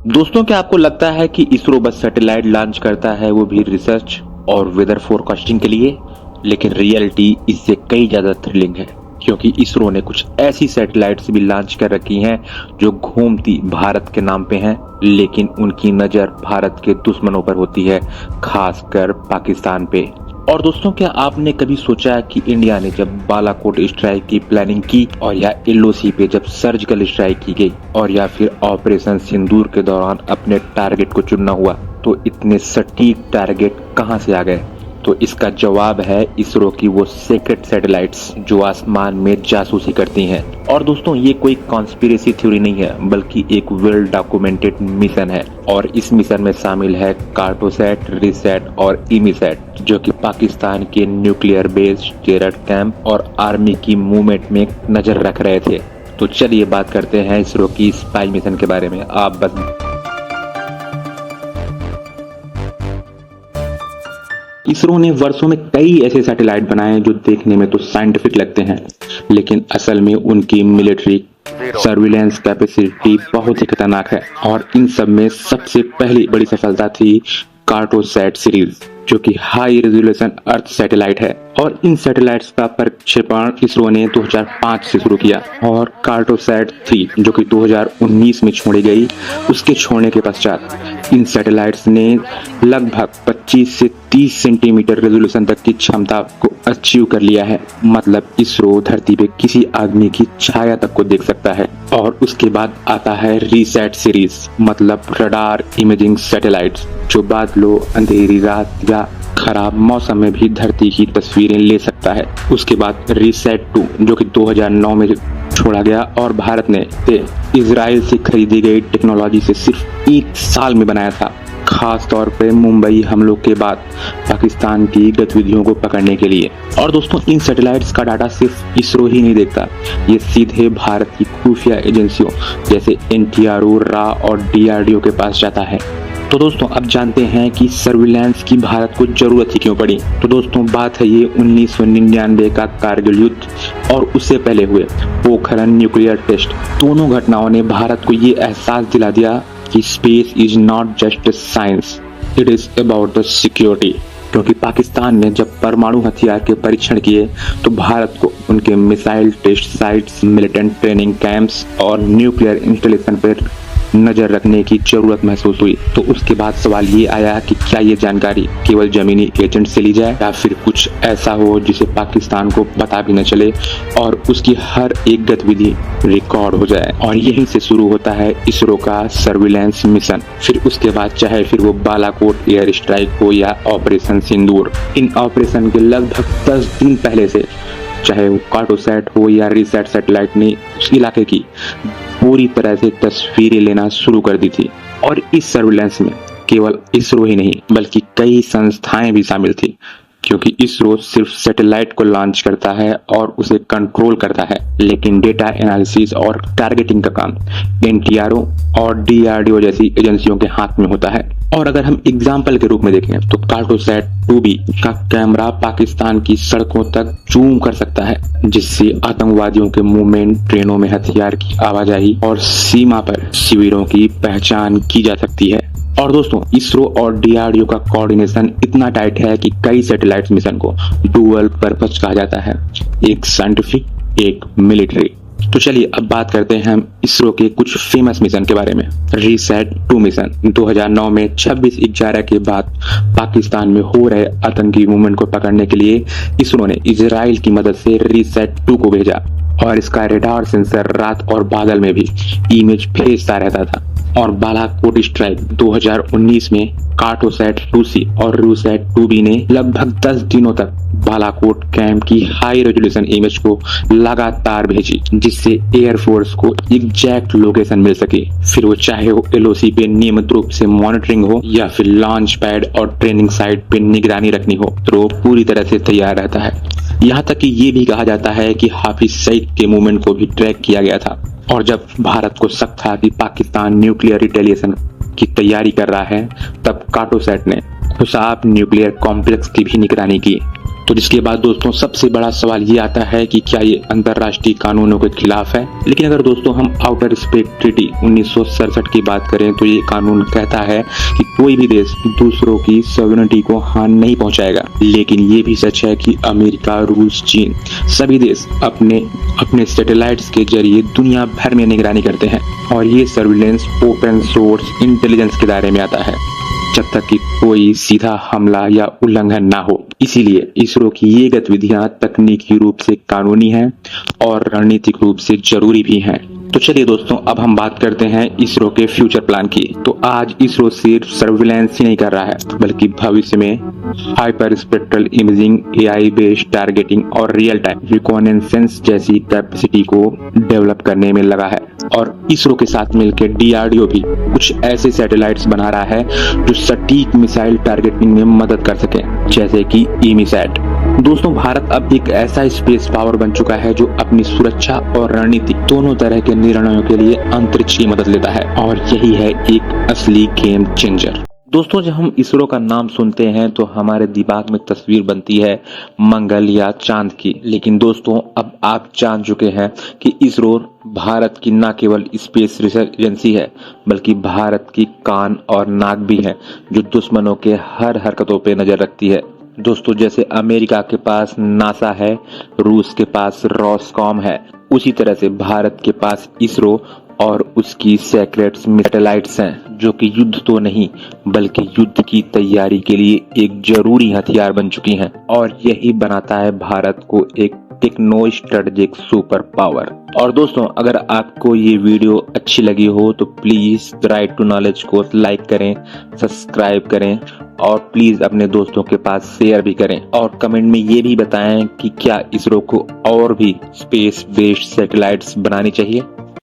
दोस्तों, क्या आपको लगता है कि इसरो बस सैटेलाइट लॉन्च करता है, वो भी रिसर्च और वेदर फोरकास्टिंग के लिए? लेकिन रियलिटी इससे कई ज्यादा थ्रिलिंग है, क्योंकि इसरो ने कुछ ऐसी सैटेलाइट्स भी लॉन्च कर रखी हैं जो घूमती भारत के नाम पे हैं, लेकिन उनकी नजर भारत के दुश्मनों पर होती है, खासकर पाकिस्तान पे। और दोस्तों, क्या आपने कभी सोचा कि इंडिया ने जब बालाकोट स्ट्राइक की प्लानिंग की, और या एलओसी पे जब सर्जिकल स्ट्राइक की गई, और या फिर ऑपरेशन सिंदूर के दौरान अपने टारगेट को चुनना हुआ, तो इतने सटीक टारगेट कहां से आ गए? तो इसका जवाब है इसरो की वो सीक्रेट सैटेलाइट्स जो आसमान में जासूसी करती हैं। और दोस्तों, ये कोई कॉन्स्पिरेसी थ्योरी नहीं है, बल्कि एक वेल डॉक्यूमेंटेड मिशन है। और इस मिशन में शामिल है कार्टोसैट, रिसैट और इमीसैट, जो कि पाकिस्तान के न्यूक्लियर बेस, टेरर कैंप और आर्मी की मूवमेंट में नजर रख रहे थे। तो चलिए बात करते हैं इसरो की स्पाई मिशन के बारे में। आप बस इसरो ने वर्षों में कई ऐसे सैटेलाइट बनाए जो देखने में तो साइंटिफिक लगते हैं, लेकिन असल में उनकी मिलिट्री सर्विलेंस कैपेसिटी बहुत ही खतरनाक है। और इन सब में सबसे पहली बड़ी सफलता थी कार्टोसैट सीरीज, जो कि हाई रेजोल्यूशन अर्थ सैटेलाइट है। और इन सैटेलाइट्स का प्रक्षेपण इसरो ने 2005 से शुरू किया, और कार्टोसैट 3 जो कि 2019 में छोड़ी गई, उसके छोड़ने के पश्चात इन सैटेलाइट्स ने लगभग 25 से 30 सेंटीमीटर रेजोल्यूशन तक की क्षमता को अचीव कर लिया है। मतलब इसरो धरती पे किसी आदमी की छाया तक को देख सकता है। और उसके बाद आता है रिसैट सीरीज, मतलब रडार इमेजिंग सैटेलाइट्स, जो बादलों, अंधेरी रात या खराब मौसम में भी धरती की तस्वीरें ले सकता है। उसके बाद रिसैट 2 जो कि 2009 में छोड़ा गया, और भारत ने इजराइल से खरीदी गई टेक्नोलॉजी से सिर्फ 1 साल में बनाया था, खास तौर पे मुंबई हमलों के बाद पाकिस्तान की गतिविधियों को पकड़ने के लिए। और दोस्तों, इन सैटेलाइट्स का डाटा सिर्फ इसरो ही नहीं देखता, ये सीधे भारत की खुफिया एजेंसियों जैसे एनटीआरओ, रा और डीआरडीओ के पास जाता है। तो दोस्तों, अब जानते हैं कि सर्विलांस की भारत को जरूरत ही क्यों पड़ी। तो दोस्तों, बात है ये 1999 का कारगिल युद्ध और उससे पहले हुए पोखरण न्यूक्लियर टेस्ट। दोनों घटनाओं ने भारत को ये एहसास दिला दिया कि space is not just science, it is about the security. क्योंकि पाकिस्तान ने जब परमाणु हथियार के परीक्षण किए, तो भारत को उनके missile test sites, militant training camps और न्यूक्लियर इंस्टॉलेशन पर नजर रखने की जरूरत महसूस हुई। तो उसके बाद सवाल ये आया कि क्या ये जानकारी केवल जमीनी एजेंट से ली जाए, या फिर कुछ ऐसा हो जिसे पाकिस्तान को पता भी न चले और उसकी हर एक गतिविधि रिकॉर्ड हो जाए। और यहीं से शुरू होता है इसरो का सर्विलांस मिशन। फिर उसके बाद चाहे फिर वो बालाकोट एयर स्ट्राइक हो या ऑपरेशन सिंदूर, इन ऑपरेशन के लगभग 10 दिन पहले से, चाहे वो कार्टोसैट हो या रिसैट सैटेलाइट ने उस इलाके की पूरी तरह से तस्वीरें लेना शुरू कर दी थी। और इस सर्विलांस में केवल इसरो ही नहीं, बल्कि कई संस्थाएं भी शामिल थी, क्योंकि इसरो सिर्फ सैटेलाइट को लॉन्च करता है और उसे कंट्रोल करता है, लेकिन डेटा एनालिसिस और टारगेटिंग का काम एनटीआरओ और डीआरडीओ जैसी एजेंसियों के हाथ में होता है। और अगर हम एग्जाम्पल के रूप में देखें, तो कार्टोसैट 2B का कैमरा पाकिस्तान की सड़कों तक जूम कर सकता है, जिससे आतंकवादियों के मूवमेंट, ट्रेनों में हथियार की आवाजाही और सीमा पर शिविरों की पहचान की जा सकती है। और दोस्तों, इसरो और डीआरडीओ का कोऑर्डिनेशन इतना टाइट है कि कई सैटेलाइट मिशन को डुअल पर्पस कहा जाता है, एक साइंटिफिक, एक मिलिट्री। तो चलिए अब बात करते हैं हम इसरो के कुछ फेमस मिशन के बारे में। रिसैट 2 मिशन 2009 में 26/11 के बाद पाकिस्तान में हो रहे आतंकी मूवमेंट को पकड़ने के लिए इसरो ने इजराइल की मदद से रिसैट 2 को भेजा, और इसका रेडार सेंसर रात और बादल में भी इमेज भेजता रहता था। और बालाकोट स्ट्राइक 2019 में कार्टोसैट 2C और रिसैट 2B ने लगभग 10 दिनों तक बालाकोट कैंप की हाई रेजोल्यूशन इमेज को लगातार भेजी, जिससे एयरफोर्स को एग्जैक्ट लोकेशन मिल सके। फिर वो चाहे वो एलओसी पे नियमित रूप से मॉनिटरिंग हो, या फिर लॉन्च पैड और ट्रेनिंग साइट पे निगरानी रखनी हो, तो वो पूरी तरह से तैयार रहता है। यहाँ तक कि ये भी कहा जाता है कि हाफिज सईद के मूवमेंट को भी ट्रैक किया गया था। और जब भारत को शक था कि पाकिस्तान न्यूक्लियर रिटेलिएशन की तैयारी कर रहा है, तब कार्टोसैट ने खुशाब न्यूक्लियर कॉम्प्लेक्स की भी निगरानी की। तो जिसके बाद दोस्तों सबसे बड़ा सवाल ये आता है कि क्या ये अंतर्राष्ट्रीय कानूनों के खिलाफ है। लेकिन अगर दोस्तों हम आउटर स्पेस ट्रीटी 1967 की बात करें तो ये कानून कहता है कि कोई भी देश दूसरों की सॉवरेनिटी को हानि नहीं पहुंचाएगा। लेकिन ये भी सच है कि अमेरिका, रूस, चीन सभी देश अपने सैटेलाइट्स के जरिए दुनिया भर में निगरानी करते हैं और ये सर्विलेंस ओपन सोर्स इंटेलिजेंस के दायरे में आता है जब तक कि कोई सीधा हमला या उल्लंघन ना हो। इसीलिए इसरो की ये गतिविधियां तकनीकी रूप से कानूनी हैं और रणनीतिक रूप से जरूरी भी हैं। तो चलिए दोस्तों, अब हम बात करते हैं इसरो के फ्यूचर प्लान की। तो आज इसरो सिर्फ सर्विलेंस ही नहीं कर रहा है बल्कि भविष्य में hyper spectral imaging, AI based targeting और रियल टाइम रिकॉनेसेंस जैसी कैपेसिटी को डेवलप करने में लगा है। और इसरो के साथ मिलकर डीआरडीओ भी कुछ ऐसे सैटेलाइट्स बना रहा है जो सटीक मिसाइल टारगेटिंग में मदद कर सके, जैसे कि ईमीसैट। दोस्तों, भारत अब एक ऐसा स्पेस पावर बन चुका है जो अपनी सुरक्षा और रणनीति दोनों तरह के निर्णयों के लिए अंतरिक्ष की मदद लेता है और यही है एक असली गेम चेंजर। दोस्तों, जब हम इसरो का नाम सुनते हैं तो हमारे दिमाग में तस्वीर बनती है मंगल या चांद की। लेकिन दोस्तों, अब आप जान चुके हैं कि इसरो भारत की न केवल स्पेस रिसर्च एजेंसी है बल्कि भारत की कान और नाक भी है जो दुश्मनों के हर हरकतों पे नजर रखती है। दोस्तों, जैसे अमेरिका के पास नासा है, रूस के पास रॉसकॉम है, उसी तरह से भारत के पास इसरो और उसकी सेक्रेट सैटेलाइट्स हैं जो कि युद्ध तो नहीं बल्कि युद्ध की तैयारी के लिए एक जरूरी हथियार बन चुकी हैं। और यही बनाता है भारत को एक टेक्नो स्ट्रेटेजिक सुपर पावर। और दोस्तों, अगर आपको ये वीडियो अच्छी लगी हो तो प्लीज राइट टू नॉलेज को लाइक करें, सब्सक्राइब करें और प्लीज अपने दोस्तों के पास शेयर भी करें। और कमेंट में ये भी बताएं कि क्या इसरो को और भी स्पेस बेस्ड सैटेलाइट्स बनानी चाहिए।